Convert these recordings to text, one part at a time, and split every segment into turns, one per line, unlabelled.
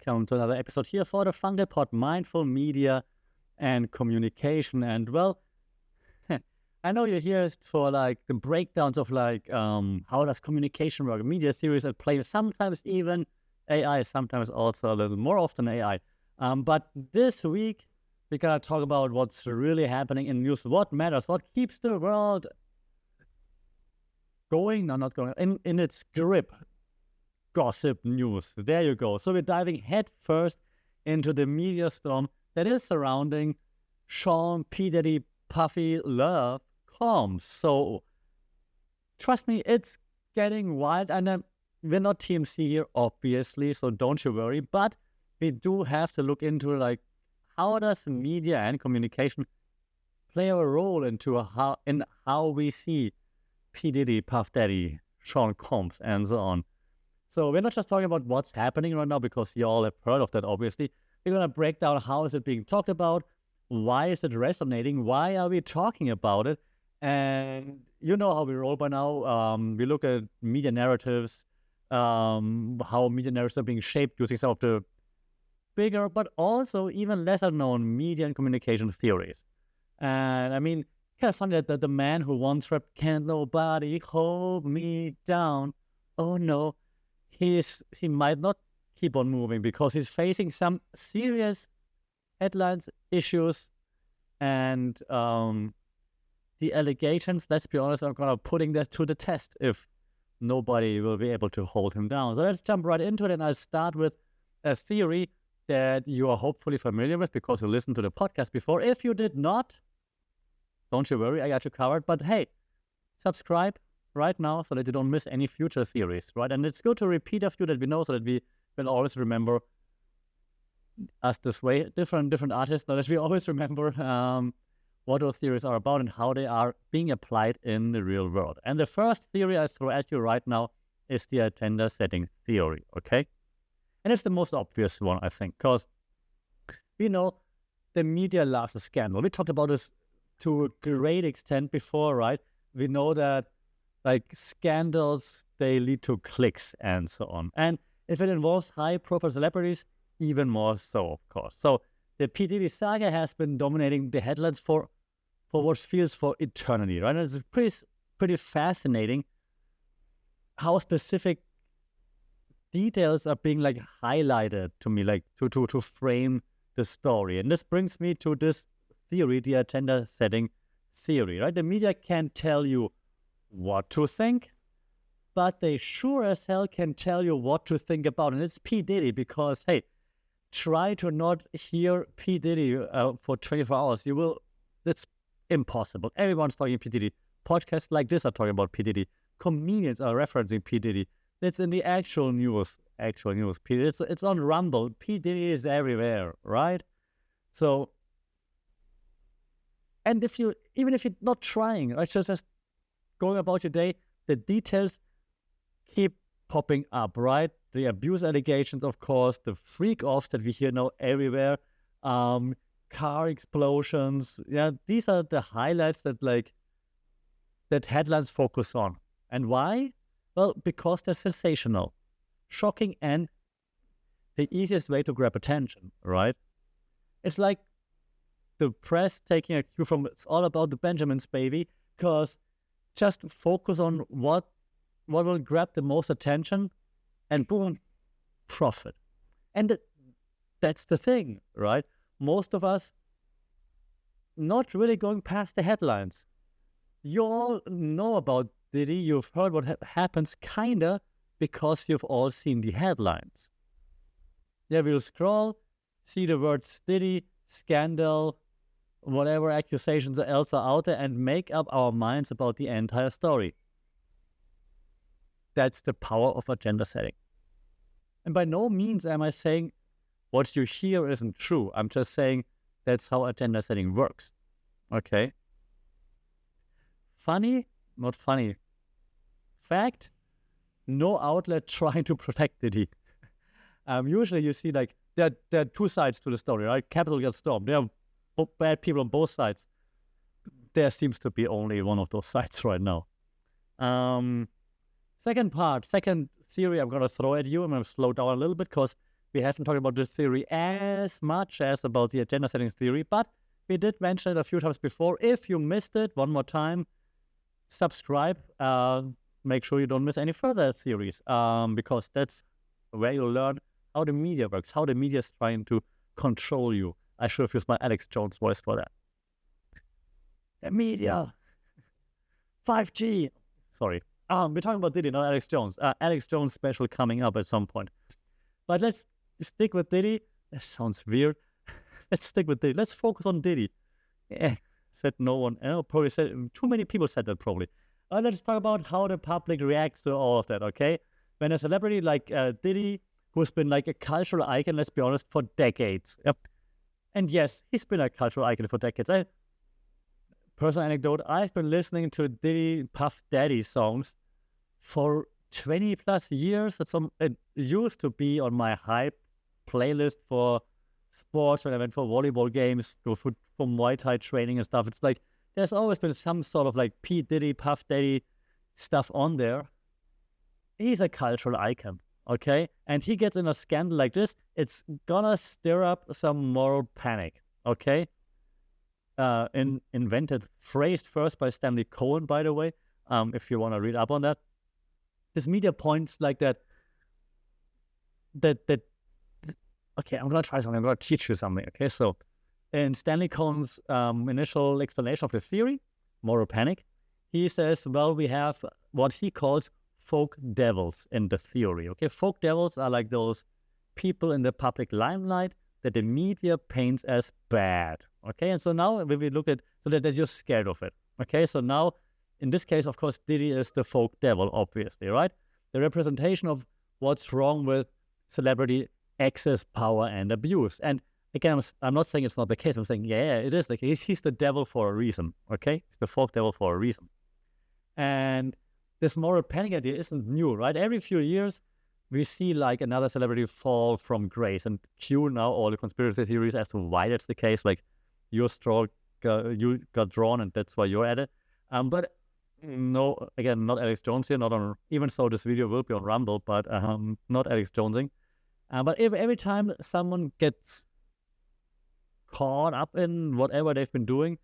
welcome to another episode here for the Fungal Pod, Mindful Media and Communication. And well, I know you're here for like the breakdowns of like how does communication work, media theories at play, sometimes even AI, sometimes also a little more often AI. But this week, we're going to talk about what's really happening in news, what matters, what keeps the world going, no, not going, in its grip. Gossip news. There you go. So we're diving head first into the media storm that is surrounding Sean P. Diddy Puffy Love Combs. So trust me, it's getting wild. And we're not TMC here, obviously, so don't you worry. But we do have to look into like how does media and communication play a role into how we see P. Diddy, Puff Daddy, Sean Combs, and so on. So we're not just talking about what's happening right now, because you all have heard of that, obviously. We're going to break down how is it being talked about, why is it resonating, why are we talking about it, and you know how we roll by now. We look at media narratives, how media narratives are being shaped using some of the bigger, but also even lesser known media and communication theories. And I mean, kind of funny that the man who once rapped, "Can't nobody hold me down," oh no, he might not keep on moving because he's facing some serious headlines, issues, and the allegations, let's be honest, are kind of putting that to the test if nobody will be able to hold him down. So let's jump right into it, and I'll start with a theory that you are hopefully familiar with because you listened to the podcast before. If you did not, don't you worry, I got you covered. But hey, subscribe right now so that you don't miss any future theories, right? And it's good to repeat a few that we know so that we will always remember us this way, different artists, so that we always remember what those theories are about and how they are being applied in the real world. And the first theory I throw at you right now is the agenda setting theory, okay? And it's the most obvious one, I think, because we know the media loves a scandal. We talked about this to a great extent before, right? We know that like scandals, they lead to clicks and so on. And if it involves high-profile celebrities, even more so, of course. So the P. Diddy saga has been dominating the headlines for what feels for eternity, right? And it's pretty fascinating how specific details are being like highlighted to me, like to frame the story. And this brings me to this theory, the agenda setting theory, right? The media can tell you what to think, but they sure as hell can tell you what to think about. And it's P. Diddy because, hey, try to not hear P. Diddy for 24 hours. You will, it's impossible. Everyone's talking P. Diddy. Podcasts like this are talking about P. Diddy. Comedians are referencing P. Diddy. It's in the actual news. P. Diddy. It's on Rumble. P. Diddy is everywhere, right? So, and even if you're not trying, right, just going about your day, the details keep popping up, right? The abuse allegations, of course, the freak-offs that we hear now everywhere, car explosions. Yeah, these are the highlights that headlines focus on. And why? Well, because they're sensational, shocking, and the easiest way to grab attention, right? It's like the press taking a cue from "It's all about the Benjamins, baby," because just focus on what will grab the most attention, and boom, profit. And that's the thing, right? Most of us not really going past the headlines. You all know about Diddy. You've heard what happens, kinda, because you've all seen the headlines. Yeah, we'll scroll, see the words Diddy, scandal, whatever accusations else are out there, and make up our minds about the entire story. That's the power of agenda setting. And by no means am I saying what you hear isn't true. I'm just saying that's how agenda setting works. Okay? Funny? Not funny. Fact? No outlet trying to protect Diddy. Usually you see like there are two sides to the story, right? Capitol gets stormed. There are bad people on both sides. There seems to be only one of those sides right now. Second theory I'm going to throw at you. I'm going to slow down a little bit because We haven't talked about this theory as much as about the agenda settings theory, but we did mention it a few times before. If you missed it, one more time, subscribe. Make sure you don't miss any further theories, because that's where you learn how the media works, how the media is trying to control you. I should have used my Alex Jones voice for that. The media. 5G. Sorry. We're talking about Diddy, not Alex Jones. Alex Jones special coming up at some point. But let's stick with Diddy. That sounds weird. Let's stick with Diddy. Let's focus on Diddy. Said no one. Probably said too many people said that probably. Let's talk about how the public reacts to all of that, okay? When a celebrity like Diddy, who's been like a cultural icon, let's be honest, for decades. Yep. And yes, he's been a cultural icon for decades. Personal anecdote, I've been listening to Diddy Puff Daddy songs for 20 plus years. It used to be on my hype playlist for sports when I went for volleyball games, go for Muay Thai training and stuff. It's like there's always been some sort of like P. Diddy, Puff Daddy stuff on there. He's a cultural icon, okay? And he gets in a scandal like this, it's gonna stir up some moral panic, okay? Phrased first by Stanley Cohen, by the way, if you want to read up on that. This media points like that, okay, I'm going to try something. I'm going to teach you something, okay? So in Stanley Cohen's initial explanation of the theory, moral panic, he says, well, we have what he calls folk devils in the theory, okay? Folk devils are like those people in the public limelight that the media paints as bad, okay? And so now when we look at, so that they're just scared of it, okay? So now, in this case, of course, Diddy is the folk devil, obviously, right? The representation of what's wrong with celebrity excess, power, and abuse. And again, I'm not saying it's not the case. I'm saying, yeah, it is the case. He's the devil for a reason, okay? He's the folk devil for a reason. And this moral panic idea isn't new, right? Every few years, we see like another celebrity fall from grace and cue now all the conspiracy theories as to why that's the case. Like your straw, you got drawn and that's why you're at it. But no, again, not Alex Jones here, not on, even though this video will be on Rumble, but not Alex Jonesing. But every time someone gets caught up in whatever they've been doing,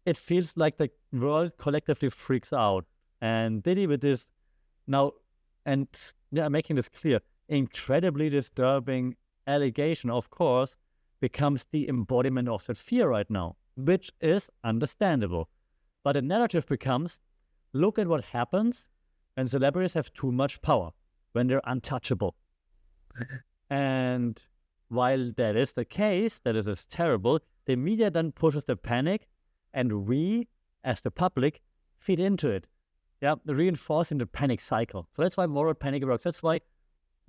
it feels like the world collectively freaks out. And Diddy with this now, and yeah, making this clear, incredibly disturbing allegation, of course, becomes the embodiment of that fear right now, which is understandable. But the narrative becomes, look at what happens when celebrities have too much power, when they're untouchable. And while that is the case, that is terrible, the media then pushes the panic, and we, as the public, feed into it. Yeah, reinforcing the panic cycle. So that's why moral panic works. That's why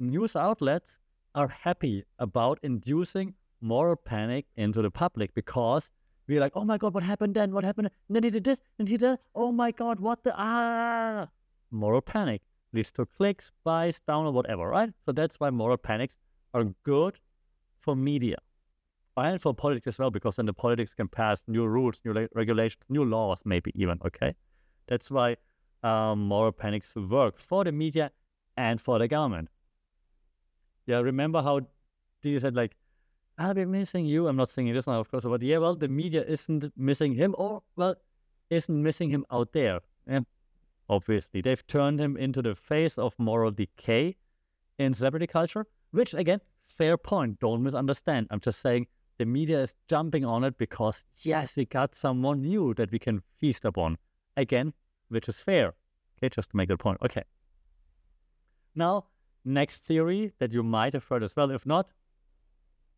news outlets are happy about inducing moral panic into the public, because we're like, oh my God, what happened then? What happened? And then he did this, and he did, oh my God, what the, moral panic leads to clicks, buys, download, whatever, right? So that's why moral panics are good for media and for politics as well, because then the politics can pass new rules, new regulations, new laws, maybe even, okay? That's why moral panics work for the media and for the government. Yeah, remember how Diddy said, like, I'll be missing you. I'm not saying this now, of course, but yeah, well, the media isn't missing him, or, well, isn't missing him out there. Yeah, obviously. They've turned him into the face of moral decay in celebrity culture, which, again, fair point. Don't misunderstand. I'm just saying the media is jumping on it because, yes, we got someone new that we can feast upon. Again, which is fair. Okay, just to make the point. Okay. Now, next theory that you might have heard as well. If not,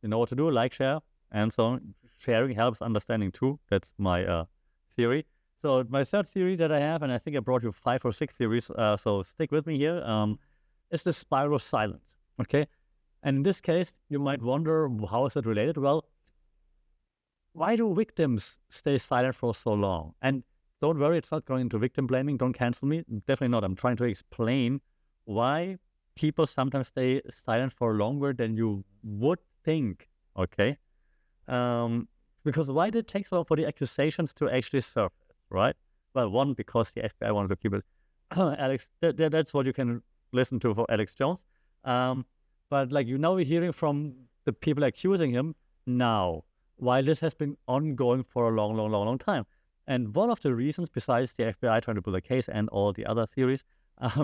you know what to do. Like, share, and so on. Sharing helps understanding too. That's my theory. So my third theory that I have, and I think I brought you 5 or 6 theories, so stick with me here, is the spiral of silence. Okay? And in this case, you might wonder, how is it related? Well, why do victims stay silent for so long? And don't worry, it's not going into victim blaming. Don't cancel me. Definitely not. I'm trying to explain why people sometimes stay silent for longer than you would think. Okay? Because why did it take so long for the accusations to actually surface, right? Well, one, because the FBI wanted to keep it. Alex, that's what you can listen to for Alex Jones. But like we're hearing from the people accusing him now, while this has been ongoing for a long time. And one of the reasons, besides the FBI trying to build a case and all the other theories,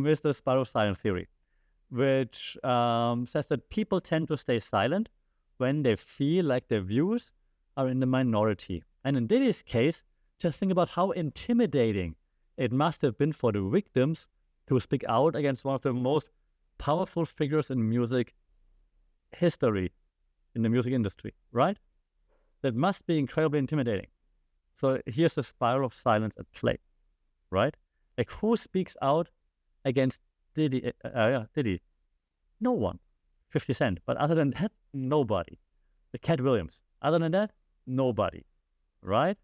is the spiral silence theory, which says that people tend to stay silent when they feel like their views are in the minority. And in Diddy's case, just think about how intimidating it must have been for the victims to speak out against one of the most powerful figures in music history, in the music industry, right? That must be incredibly intimidating. So here's the spiral of silence at play, right? Like, who speaks out against Diddy? Diddy. No one. 50 Cent. But other than that, nobody. The Cat Williams. Other than that, nobody, right?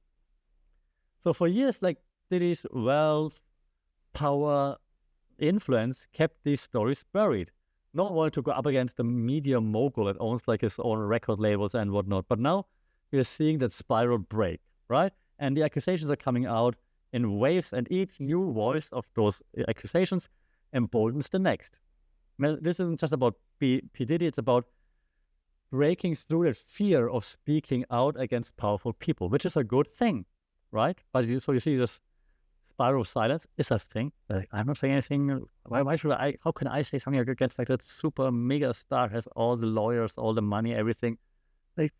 So for years, like, Diddy's wealth, power, influence kept these stories buried. No one wanted to go up against the media mogul that owns like his own record labels and whatnot. But now we're seeing that spiral break, right? And the accusations are coming out in waves, and each new voice of those accusations emboldens the next. Well, this isn't just about P. Diddy, it's about breaking through the fear of speaking out against powerful people, which is a good thing, right? But you see this spiral of silence is a thing. Like, I'm not saying anything. Why should I? How can I say something against like that super mega star, has all the lawyers, all the money, everything? Like,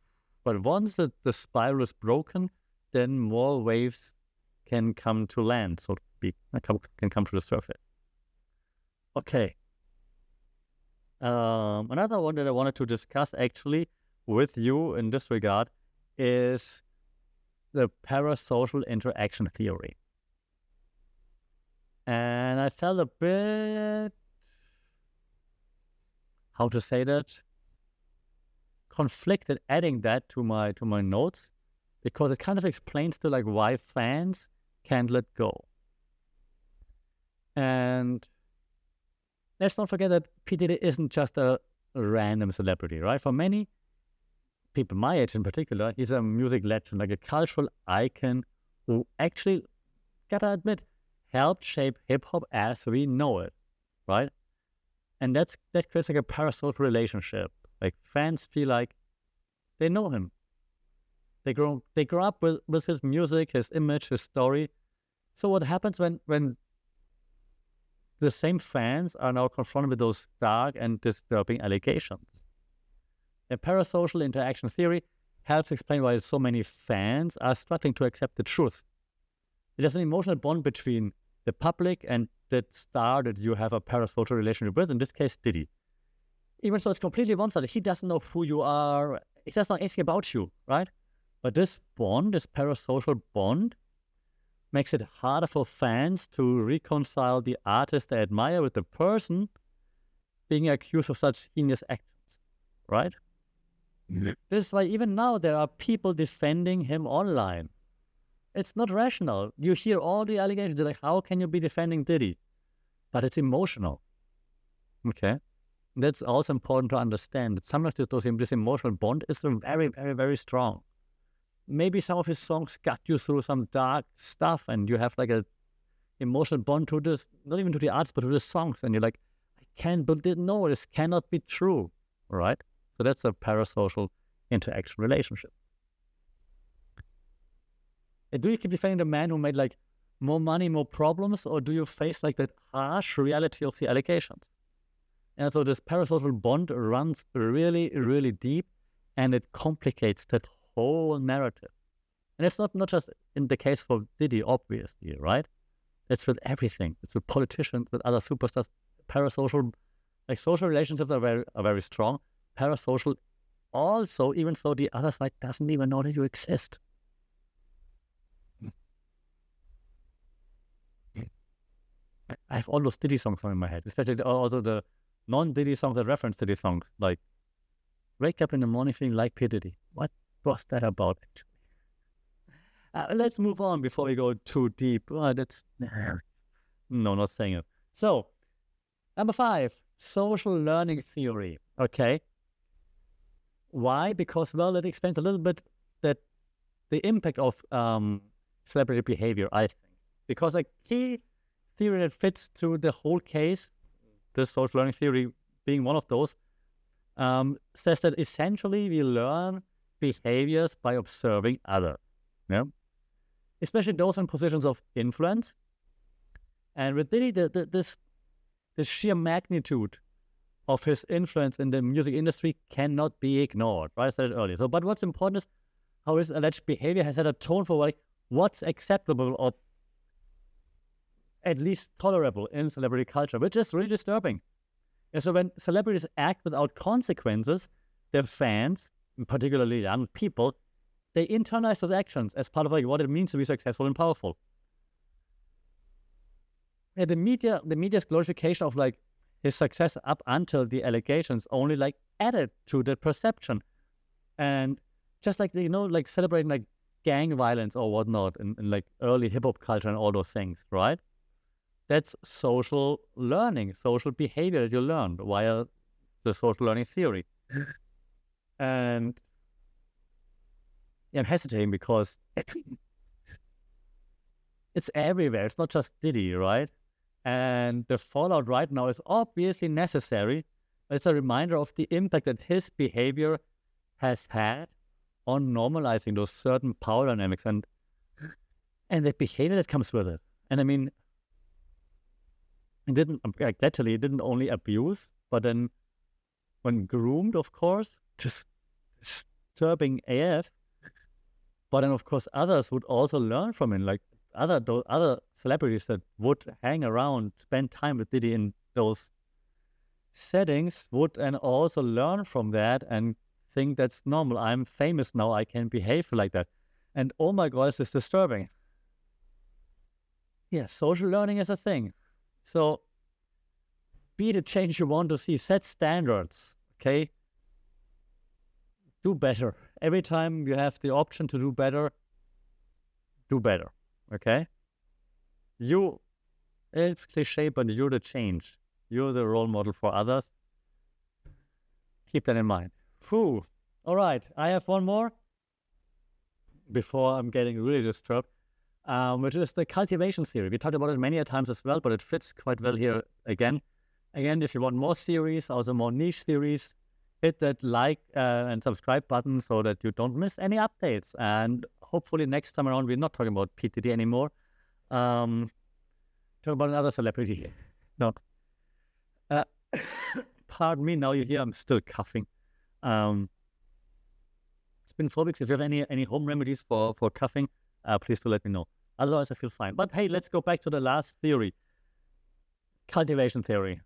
but once the spiral is broken, then more waves can come to land, so to speak, can come to the surface. Okay. Another one that I wanted to discuss actually with you in this regard is the parasocial interaction theory. And I felt a bit, how to say that, conflicted adding that to my notes, because it kind of explains to like why fans can't let go. And let's not forget that P. Diddy isn't just a random celebrity, right? For many people my age in particular, he's a music legend, like a cultural icon who actually, gotta admit, helped shape hip-hop as we know it, right? And that creates like a parasocial relationship. Like, fans feel like they know him. They grow up with his music, his image, his story. So what happens when the same fans are now confronted with those dark and disturbing allegations? A parasocial interaction theory helps explain why so many fans are struggling to accept the truth. There's an emotional bond between the public and that star that you have a parasocial relationship with, in this case, Diddy. Even though it's completely one-sided, he doesn't know who you are. He doesn't know anything about you, right? But this bond, this parasocial bond, makes it harder for fans to reconcile the artist they admire with the person being accused of such heinous actions, right? Mm-hmm. This is why even now there are people defending him online. It's not rational. You hear all the allegations, like, how can you be defending Diddy? But it's emotional, okay? That's also important to understand. That some of this emotional bond is very, very, very strong. Maybe some of his songs got you through some dark stuff, and you have like a emotional bond to this, not even to the arts, but to the songs. And you're like, I can't believe it. No, this cannot be true, right? So that's a parasocial interaction relationship. And do you keep defending the man who made like more money, more problems, or do you face like that harsh reality of the allegations? And so this parasocial bond runs really, really deep, and it complicates that whole narrative. And it's not just in the case for Diddy, obviously, right? It's with everything. It's with politicians, with other superstars. Parasocial, like, social relationships are very strong. Parasocial also, even though the other side doesn't even know that you exist. I have all those Diddy songs in my head, especially also the non-Diddy songs that reference Diddy songs, like Wake Up in the Morning Feeling Like P. Diddy. What was that about, actually? Let's move on before we go too deep. No, not saying it. So, number 5, social learning theory. Okay. Why? Because, well, it explains a little bit that the impact of celebrity behavior, I think. Because a key theory that fits to the whole case, this social learning theory being one of those, says that essentially we learn behaviors by observing others, yeah, especially those in positions of influence. And with Diddy, this sheer magnitude of his influence in the music industry cannot be ignored, right? I said it earlier. So, but what's important is how his alleged behavior has set a tone for like what's acceptable or at least tolerable in celebrity culture, which is really disturbing. And so when celebrities act without consequences, their fans, particularly young people, they internalize those actions as part of like what it means to be successful and powerful. And the media's glorification of like his success up until the allegations only like added to the perception. And just like, like celebrating like gang violence or whatnot in like early hip-hop culture and all those things, right? That's social learning, social behavior that you learn via the social learning theory. And I'm hesitating because it's everywhere. It's not just Diddy, right? And the fallout right now is obviously necessary. It's a reminder of the impact that his behavior has had on normalizing those certain power dynamics and the behavior that comes with it. And I mean, it didn't only abuse, but then when groomed, of course, just disturbing AF. But then, of course, others would also learn from him, like other celebrities that would hang around, spend time with Diddy in those settings would and also learn from that and think that's normal. I'm famous now, I can behave like that. And oh my God, this is disturbing. Yeah, social learning is a thing. So be the change you want to see, set standards, okay? Do better. Every time you have the option to do better, okay? It's cliche, but you're the change. You're the role model for others. Keep that in mind. All right, I have one more before I'm getting really disturbed, which is the cultivation theory. We talked about it many times as well, but it fits quite well here again. Again, if you want more series, also more niche theories, hit that like and subscribe button so that you don't miss any updates. And hopefully next time around, we're not talking about P. Diddy anymore. Talk about another celebrity. No. Pardon me, now you hear I'm still coughing. It's been 4 weeks. If you have any home remedies for coughing, please do let me know. Otherwise, I feel fine. But hey, let's go back to the last theory. Cultivation theory.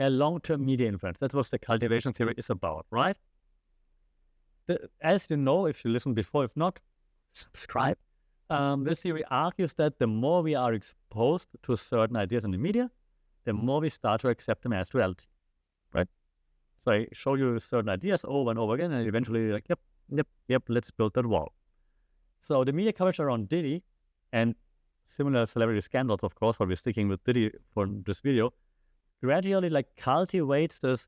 A long-term media influence. That's what the cultivation theory is about, right? As you know, if you listened before, if not, subscribe. This theory argues that the more we are exposed to certain ideas in the media, the more we start to accept them as reality, right? So I show you certain ideas over and over again, and eventually you're like, yep, let's build that wall. So the media coverage around Diddy and similar celebrity scandals, of course, but we're sticking with Diddy for this video, gradually like cultivates this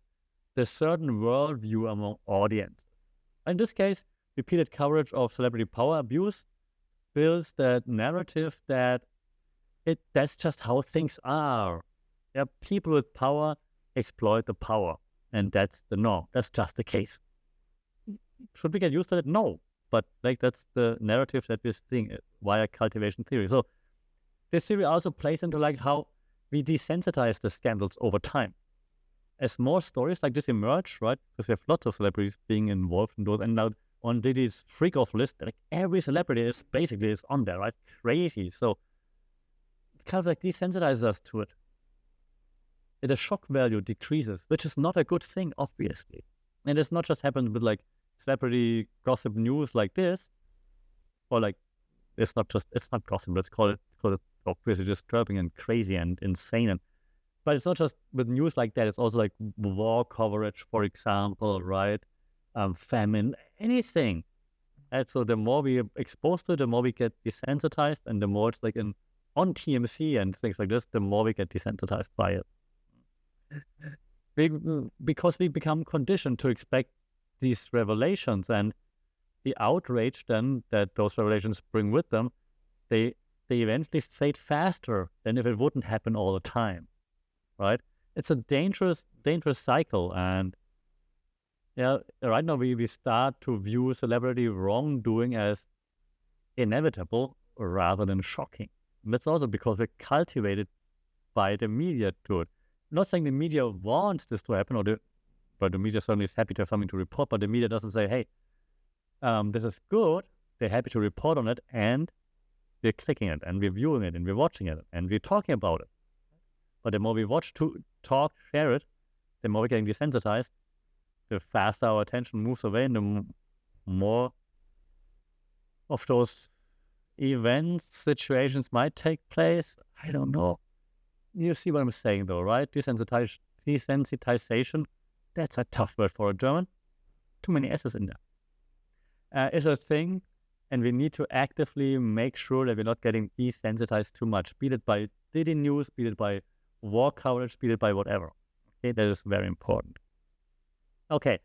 certain worldview among audience. In this case, repeated coverage of celebrity power abuse builds that narrative that that's just how things are. Yeah, people with power exploit the power, and that's the norm. That's just the case. Should we get used to it? No, but like that's the narrative that we're seeing via cultivation theory. So this theory also plays into like how we desensitize the scandals over time. As more stories like this emerge, right? Because we have lots of celebrities being involved in those, and now on Diddy's freak-off list, like every celebrity is on there, right? Crazy. So it kind of like desensitizes us to it. The shock value decreases, which is not a good thing, obviously. And it's not just happened with like celebrity gossip news like this, or like it's not gossip, let's call it, because it's obviously disturbing and crazy and insane. But it's not just with news like that, it's also like war coverage, for example, right? Famine, anything. And so the more we are exposed to it, the more we get desensitized, and the more it's like on TMC and things like this, the more we get desensitized by it. Because we become conditioned to expect these revelations, and the outrage then that those revelations bring with them, they eventually fade faster than if it wouldn't happen all the time, right? It's a dangerous cycle, and Yeah, right now we start to view celebrity wrongdoing as inevitable rather than shocking. And that's also because we're cultivated by the media to it. I'm not saying the media wants this to happen, but the media certainly is happy to have something to report, but the media doesn't say, hey, this is good. They're happy to report on it, and we're clicking it, and we're viewing it, and we're watching it, and we're talking about it. But the more we watch, talk, share it, the more we're getting desensitized, the faster our attention moves away, and the more of those events, situations might take place. I don't know. You see what I'm saying, though, right? Desensitization, that's a tough word for a German. Too many S's in there. Is a thing, and we need to actively make sure that we're not getting desensitized too much, be it by Diddy news, be it by war coverage, be it by whatever. Okay, that is very important. Okay,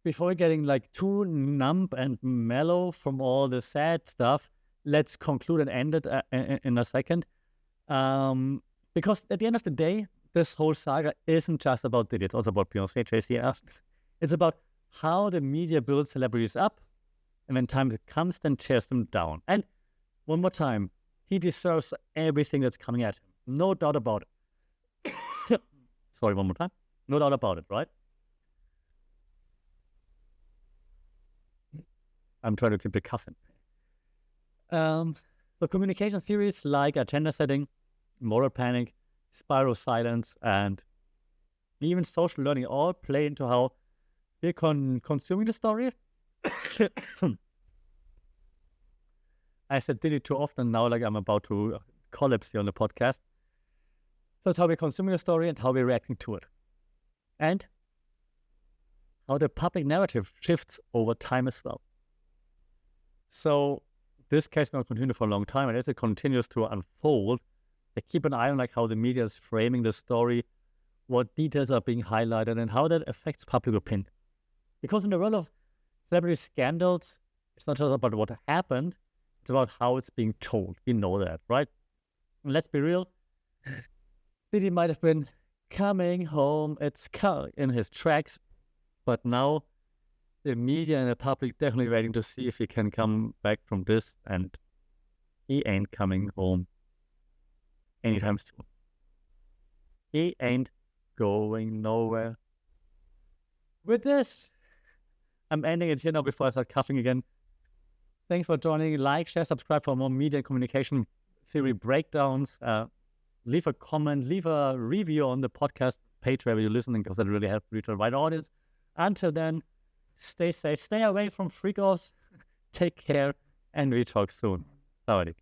before we're getting like too numb and mellow from all the sad stuff, let's conclude and end it in a second. Because at the end of the day, this whole saga isn't just about Diddy. It's also about Beyoncé, JCF. It's about how the media builds celebrities up, and when time comes, then tears them down. And one more time, he deserves everything that's coming at him. No doubt about it. Sorry, one more time. No doubt about it, right? I'm trying to keep the cough in. So communication theories like agenda setting, moral panic, spiral silence, and even social learning all play into how we're consuming the story. I said Diddy too often now, like I'm about to collapse here on the podcast. That's how we're consuming the story and how we're reacting to it. And how the public narrative shifts over time as well. So this case will continue for a long time, and as it continues to unfold, I keep an eye on like how the media is framing the story, what details are being highlighted, and how that affects public opinion. Because in the world of celebrity scandals, it's not just about what happened, it's about how it's being told. We know that, right? And let's be real, Diddy might have been coming home in his tracks, but now the media and the public definitely waiting to see if he can come back from this, and he ain't coming home anytime soon. He ain't going nowhere. With this, I'm ending it here now before I start coughing again. Thanks for joining. Like, share, subscribe for more media and communication theory breakdowns. Leave a comment, leave a review on the podcast page wherever you're listening, because that really helps reach a wide audience. Until then, stay safe, stay away from freakouts, take care, and we talk soon. Sawadee.